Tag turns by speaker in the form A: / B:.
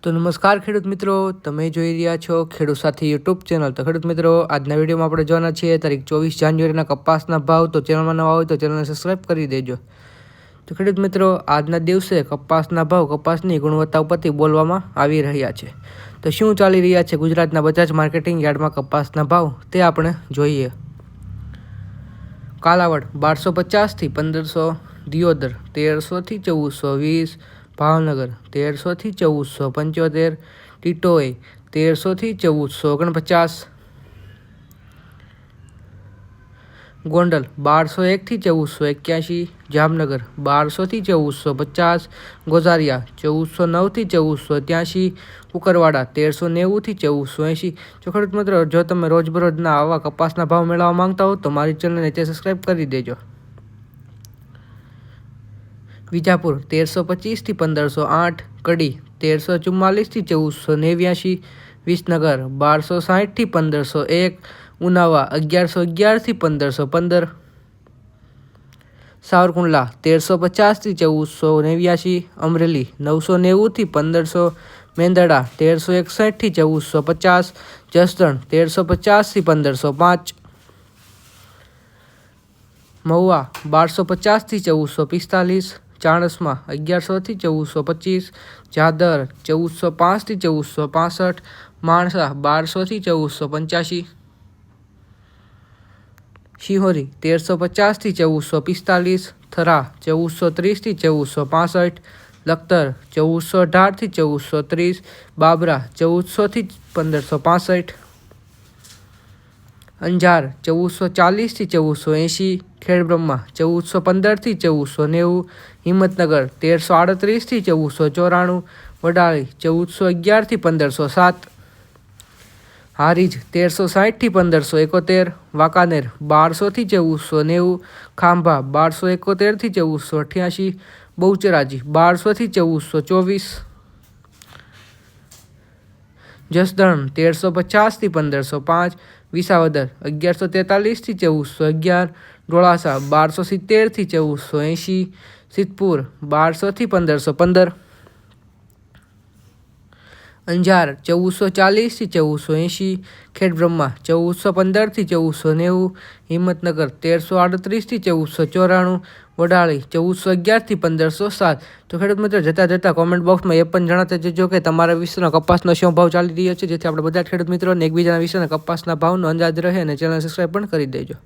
A: તો નમસ્કાર ખેડૂત મિત્રો, તમે જોઈ રહ્યા છો ખેડૂત સાથી યુટ્યુબ ચેનલ। તો ખેડૂત મિત્રો, આજના વિડીયોમાં આપણે જોવાના છીએ તારીખ 24 જાન્યુઆરીના કપાસના ભાવ। તો ચેનલમાં નવા હોય તો ચેનલને સબસ્ક્રાઈબ કરી દેજો। તો ખેડૂત મિત્રો, આજના દિવસે કપાસના ભાવ કપાસની ગુણવત્તા ઉપરથી બોલવામાં આવી રહ્યા છે। તો શું ચાલી રહ્યા છે ગુજરાતના બજાજ માર્કેટિંગ યાર્ડમાં કપાસના ભાવ તે આપણે જોઈએ। કાલાવડ 1250 થી 1500, દિયોદર 1300 થી 1420, ભાવનગર 1300 થી 1475, ટીટોઈ 1300 થી 1449, ગોંડલ 1201 થી 1481, જામનગર 1200 થી 1450, ગોઝારિયા 1409 થી 1483, કુકરવાડા 1390 થી 1480। જો ખેડૂત મિત્રો, જો તમે રોજબરોજના આવા કપાસના ભાવ મેળવવા માંગતા હો તો મારી ચેનલને નીચે સબસ્ક્રાઈબ કરી દેજો। વિજાપુર 1325 થી 1508, કડી 1344 થી 1489, વિસનગર 1260 થી 1501, ઉનાવા 1111 થી 1515, સાવરકુંડલા 1350 થી 1489, અમરેલી 990 થી 1500, મેંદરડા 1361 થી 1450, જસદણ 1350 થી 1505, મહુવા 1250 થી 1445, ચાણસ્મા 1100 થી 1425, જાદર 1405 થી 1465, માણસા 1200 થી 1485, શિહોરી 1350 થી 1445, થરા 1430 થી 1465, લખતર 1418 થી 1430, બાબરા 1400 થી 1565, અંજાર 1440 થી 1480, ખેડબ્રહ્મા 1415 થી 1490, હિંમતનગર 1338 થી 1494, વડાળી 1411 થી 1507, હારીજ 1360 થી 1571, વાંકાનેર 1200 થી 1490, ખાંભા 1271 થી 1488, બહુચરાજી 1200 થી 1424, જસદણ 1350 થી 1505, વિસાવદર 1143 થી 1411, ડોળાસા 1270 થી 1480, સિદ્ધપુર 1200 થી 1515, અંજાર 1440 થી 1480, ખેડબ્રહ્મા 1415 થી 1490, હિંમતનગર 1338 થી 1494, વડાળી 1411 થી 1507। તો ખેડૂત મિત્રો, જતા કોમેન્ટ બોક્સમાં એ પણ જણાવતા જજો કે તમારા વિશ્વના કપાસનો શું ભાવ ચાલી રહ્યો છે, જેથી આપણે બધા ખેડૂત મિત્રોને એકબીજાના વિશ્વના કપાસના ભાવનો અંદાજ રહે, અને ચેનલ સબસ્ક્રાઈબ પણ કરી દેજો।